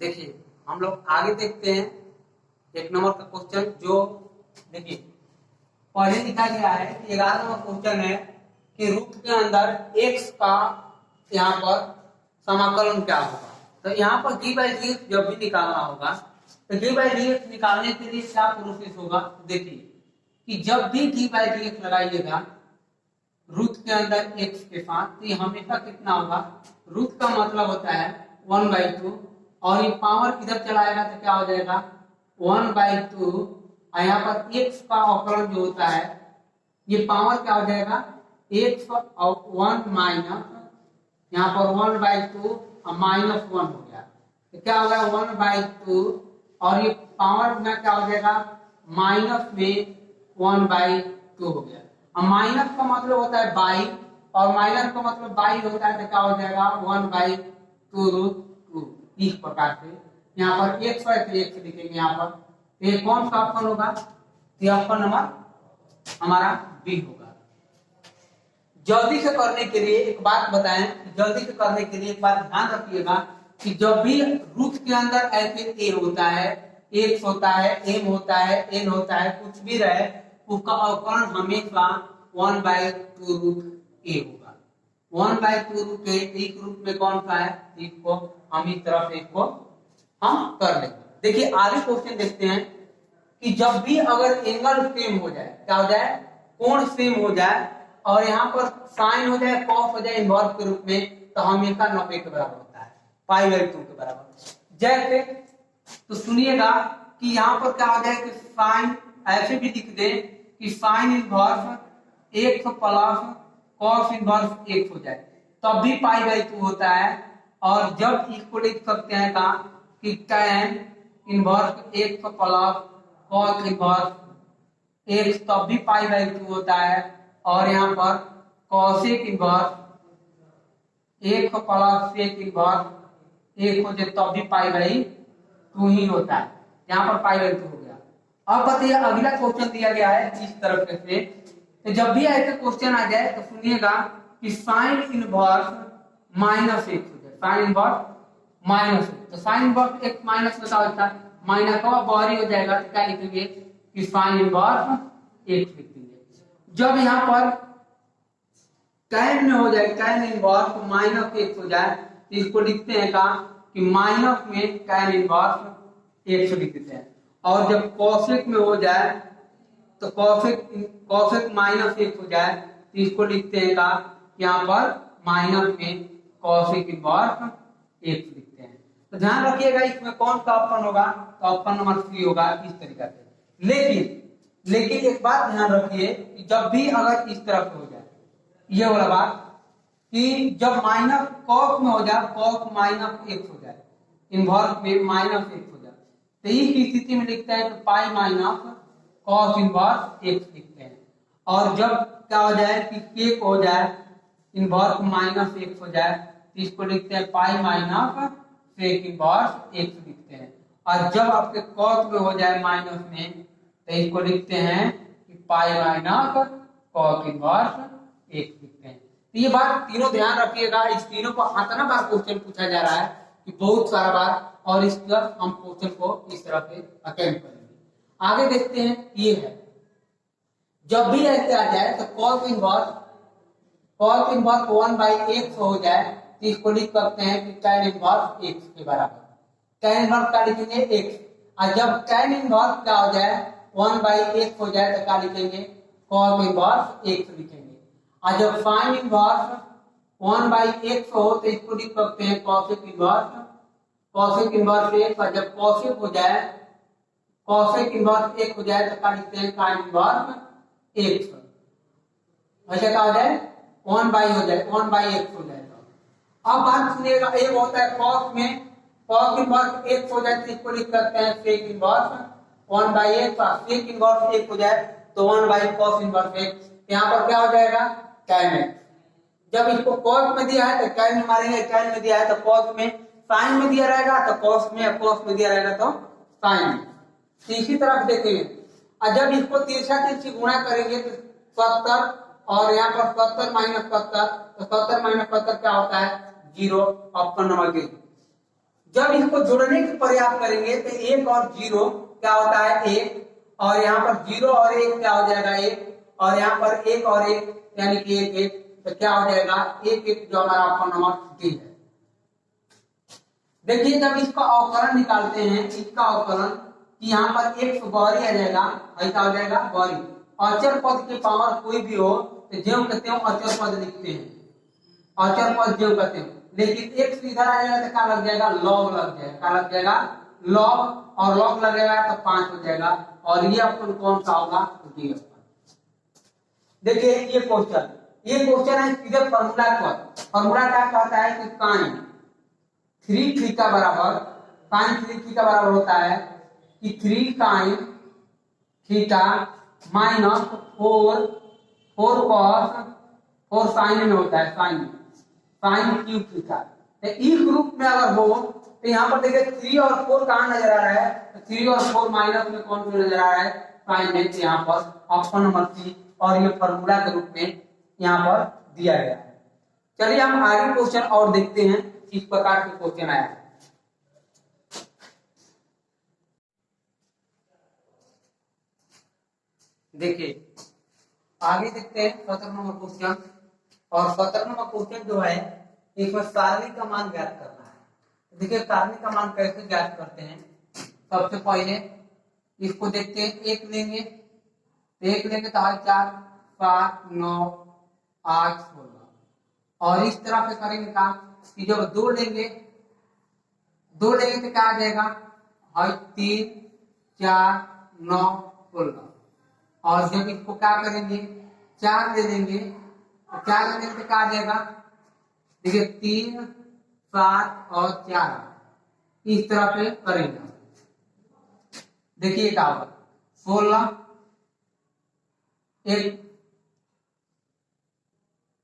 देखिए हम लोग आगे देखते हैं एक नंबर का क्वेश्चन जो देखिए पहले लिखा गया है कि 11 नंबर क्वेश्चन है कि रूट के अंदर x का यहाँ पर समाकलन क्या होगा। तो यहाँ पर d बाई डी एक्स जब भी निकालना होगा तो d बाई डी एक्स निकालने के लिए क्या प्रोसेस होगा। देखिए कि जब भी d बाई डी एक्स लगाइएगा रूट के अंदर x के साथ तो ये हमेशा कितना होगा, रूट का मतलब होता है 1/2 और ये पावर इधर चलाएगा तो क्या हो जाएगा 1/2 और यहाँ पर x का अवकलन जो होता है ये पावर क्या हो जाएगा x और 1 माइनस यहाँ पर 1/2 और -1 हो गया तो क्या होगा 1/2 और ये पावर में क्या हो जाएगा माइनस में 1/2 हो गया। और माइनस का मतलब होता है बाई और माइनस का मतलब बाई होता है तो क्या हो जाएगा 1/2√2। इस प्रकार से यहाँ पर x है तो x लिखेंगे यहाँ पर। ये कौन सा ऑप्शन होगा, ये ऑप्शन नंबर हमारा बी होगा। जल्दी से करने के लिए एक बात बताएं, जल्दी से करने के लिए एक बात ध्यान रखिएगा कि जब भी रूट के अंदर ऐसे a होता है, x होता है, m होता है, n होता है, कुछ भी रहे उसका अवकलन हमेशा 1/2√a होगा। 1/2√a एक रूट में कौन सा है, इसको हम इस तरफ से इसको हम कर लेंगे। देखिए आगे क्वेश्चन देखते हैं कि जब भी अगर एंगल सेम हो जाए, क्या हो जाए कोण सेम हो जाए और यहाँ पर साइन हो जाए कॉस हो जाए इनवर्स के रूप में तो हमेशा 90 के बराबर होता है, π/2 के बराबर। जैसे तो सुनिएगा कि यहाँ पर क्या हो जाए कि साइन ऐसे भी लिख दे कि sine inverse x plus cos inverse x हो जाए तब भी π/2 होता है। और जब इसको लिख सकते हैं का कि tan inverse x plus cos inverse x तब भी π/2 होता है। और यहाँ पर cosec inverse x plus sec inverse x हो जाए तब भी π/2 ही होता है, यहाँ पर π/2 हो गया। अब बताइए अगला क्वेश्चन दिया गया है इस तरफ से, तो जब भी ऐसे क्वेश्चन आ जाए तो सुनिएगा कि साइन इनवर्स -x हो जाए, साइन इनवर्स -x तो साइन इनवर्स x माइनस में क्या होता है माइनस का बाहरी हो जाएगा तो क्या लिखेंगे कि साइन इनवर्स x लिखेंगे। जब यहाँ पर tan में हो जाए tan इनवर्स -x हो जाए तो इसको लिखते हैं का कि माइनस में tan इनवर्स x लिख देते हैं। और जब कॉसेक में हो जाए तो कॉसेक -x हो जाए तो इसको लिखते हैं का यहाँ पर माइनस में कॉसेक इनवर्स x लिखते हैं। तो ध्यान रखिएगा इसमें कौन सा ऑप्शन होगा, तो ऑप्शन नंबर 3 होगा इस तरीका से। लेकिन एक बात ध्यान रखिए कि जब भी अगर इस तरफ हो जाए ये वाला बात कि जब माइनस कॉस में हो जाए कॉस -x हो जाए इनवर्स में -x हो जाए तो इस स्थिति में लिखते हैं तो pi minus cos inverse x लिखते हैं। और जब क्या हो जाए कि केक हो जाए इनवर्स -x हो जाए तो इसको लिखते हैं pi minus sec inverse x लिखते हैं। और जब आपके कॉस में हो जाए माइनस में तो इसको लिखते हैं कि pi minus cos inverse x लिखते हैं। तो ये बात तीनों ध्यान रखिएगा, इस तीनों को इतना बार क्वेश्चन पूछा जा रहा है कि बहुत सारा बार, और इस तरह हम क्वेश्चन को इस तरह से अटेम्प्ट करेंगे। आगे देखते हैं ये है जब भी ऐसे आ जाए तो cos इनवर्स 1/x हो जाए तो इसको लिख सकते हैं कि tan इनवर्स x के बराबर। tan इनवर्स का लिखेंगे x और जब tan इनवर्स क्या हो जाए 1/x हो जाए तो क्या लिखेंगे cos इनवर्स x लिखेंगे। और जब sin इनवर्स 1/x हो तो इसको लिख सकते हैं cosec इनवर्स x। और जब cosec हो जाए cosec इनवर्स x हो जाए तो क्या लिखते हैं sin इनवर्स x। ऐसे क्या हो जाए 1/x हो जाए। अब बात सुनिएगा, एक होता है cos में cos इनवर्स x हो जाए तो इसको लिख सकते हैं sec इनवर्स 1/x। और sec इनवर्स x हो जाए तो 1/cos इनवर्स x। यहाँ पर क्या हो जाएगा tan x। जब इसको cos में दिया है तो tan में मारेंगे, tan में दिया है तो cos में, sin में दिया रहेगा तो cos में, cos में दिया रहेगा तो sin में। इसी तरह देखेंगे और जब इसको तिरछा तिरछी गुणा करेंगे तो 70 और यहाँ पर 70 - 70 तो 70 - 70 क्या होता है 0, ऑप्शन नंबर 3। जब इसको जोड़ने की प्रयास करेंगे तो 1 और 0 क्या होता है 1, और यहाँ पर 0 और 1 क्या हो जाएगा 1, और यहाँ पर 1 और 1 यानी कि 1 1, तो क्या हो जाएगा 1 1, जो हमारा ऑप्शन नंबर डी है। देखिए जब इसका अवकलन निकालते हैं, इसका अवकलन कि यहाँ पर एक गौरी आ जाएगा, क्या हो जाएगा गौरी। अचर पद के पावर कोई भी हो तो ज्यों कहते हो अचर पद लिखते हैं, अचर पद ज्यों कहते हैं, लेकिन एक से इधर आ जाएगा तो क्या लग जाएगा लॉग लग जाएगा, क्या लग जाएगा लॉग, और लॉग लगेगा तो 5 हो जाएगा, और ये ऑप्शन कौन सा होगा तो डी ऑप्शन। देखिए ये क्वेश्चन है सीधे फॉर्मूला पर। फॉर्मूला क्या कहता है कि sin 3 थीटा बराबर, sin 3 थीटा बराबर होता है कि 3 sin theta minus 4 cos, 4 sin में होता है, sin क्यूब थीटा। तो इस ग्रुप में अगर हो तो यहाँ पर देखिए 3 और 4 कहाँ नजर आ रहा है, तो 3 और 4 माइनस में कौन सा नजर आ रहा है sin में, यहाँ पर ऑप्शन नंबर सी, और ये फॉर्मूला के रूप में यहाँ पर दिया गया है। चलिए हम आगे क्वेश्चन और देखते हैं किस प्रकार के क्वेश्चन आया है। देखिए आगे देखते हैं 17 नंबर क्वेश्चन, और 17 नंबर क्वेश्चन जो है इसमें सारणी का मान ज्ञात करना है। देखिए सारणी का मान कैसे ज्ञात करते हैं, सबसे पहले इसको देखते हैं, एक लेंगे तो 4 7 9 8 16, और इस तरह से करेंगे का कि जब 2 लेंगे तो क्या आ जाएगा 3 4 9 16, और जब इसको क्या करेंगे 4 ले लेंगे तो 4 लेने से क्या आ जाएगा, देखिए 3 7 और 4, इस तरह से करेंगे। देखिए क्या होगा 16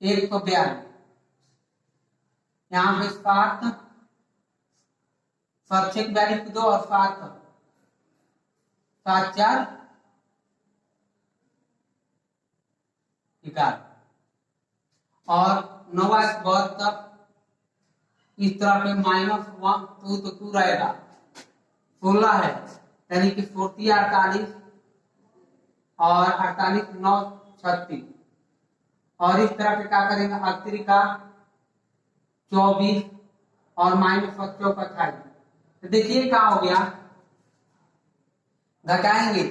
142, यहाँ पे 7 7 6 42 2 और 7 7 4 11, और 9 72, इस तरह पे -1 2 तो 2 रहेगा, 16 है यानी कि 48 और 48 9 36, और इस तरह पे क्या करेंगे 38 का 24 और -25 का 28। तो देखिए क्या हो गया, घटाएंगे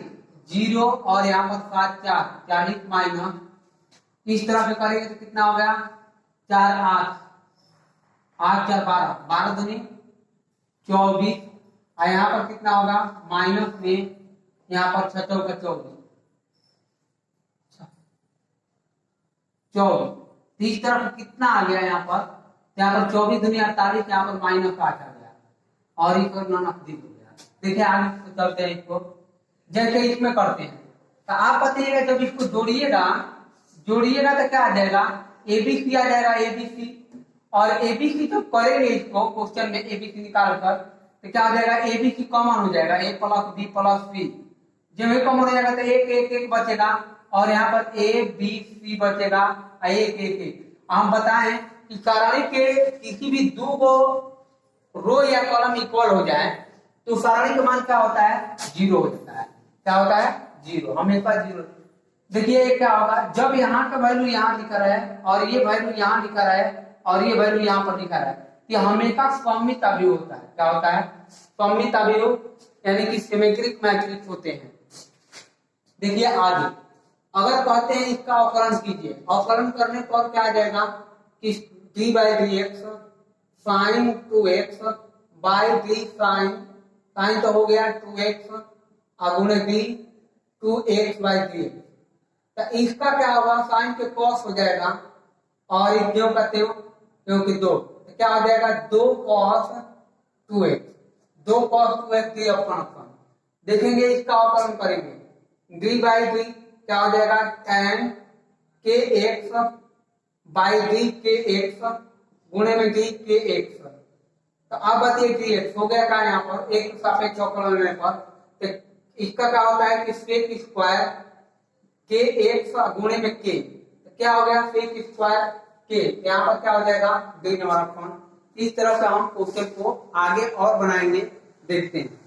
0 और यहाँ पर 7 4 40 माइनस, इस तरह से करेंगे तो कितना हो गया 4 8 8 4 12 12 दूनी 24, और यहाँ पर कितना होगा माइनस में यहाँ पर 6 का 24 24, इस तरफ कितना आ गया यहाँ पर 24 दूनी 48, यहाँ पर -8 आ गया, और इस पर नॉन-अपोजिट हो गया। देखिए आगे चलते हैं इसको, जैसे इसमें करते हैं तो आप बताइएगा जब इसको जोड़िएगा तो क्या आ जाएगा ABC आ जाएगा, ABC, और ABC जब करेंगे इसको क्वेश्चन में ABC निकाल कर तो क्या आ जाएगा ABC कॉमन हो जाएगा, A + B + C, जब ये कॉमन हो जाएगा तो 1 1 1 बचेगा, और यहाँ पर ABC बचेगा 1 1 1। हम बताएं कि सारणी के किसी भी 2 को रो या कॉलम इक्वल हो जाए तो सारणी का मान क्या होता है 0 हो जाता है, क्या होता है 0, हमेशा 0। देखिए क्या होगा जब यहाँ का वैल्यू यहाँ लिखा रहा है और ये वैल्यू यहाँ लिखा रहा है और ये वैल्यू यहाँ पर लिखा रहा है, कि हमेशा सममित अवयव होता है, क्या होता है सममित अवयव, यानी कि सिमेट्रिक मैट्रिक्स होते हैं। देखिए आगे अगर कहते हैं इसका अवकलन कीजिए, अवकलन करने पर क्या आ जाएगा कि d/dx sin 2x d sin तो हो गया 2x गुणे d 2x/dx, तो इसका क्या होगा साइन के cos हो जाएगा, और क्यों कहते हो क्योंकि 2, तो क्या हो जाएगा 2 cos 2x डी ऑप्शन। देखेंगे इसका अवकलन करेंगे d/d क्या हो जाएगा tan kx d kx गुणे में d kx, तो अब बताइए dx हो गया क्या यहाँ पर एक सापेक्ष अवकलन लेने पर, तो इसका क्या होता है कि sec स्क्वायर kx गुणे में k, तो क्या हो गया sec स्क्वायर k, यहाँ पर क्या हो जाएगा डी नंबर ऑप्शन इस तरह से हम क्वेश्चन को आगे और बनाएंगे, देखते हैं।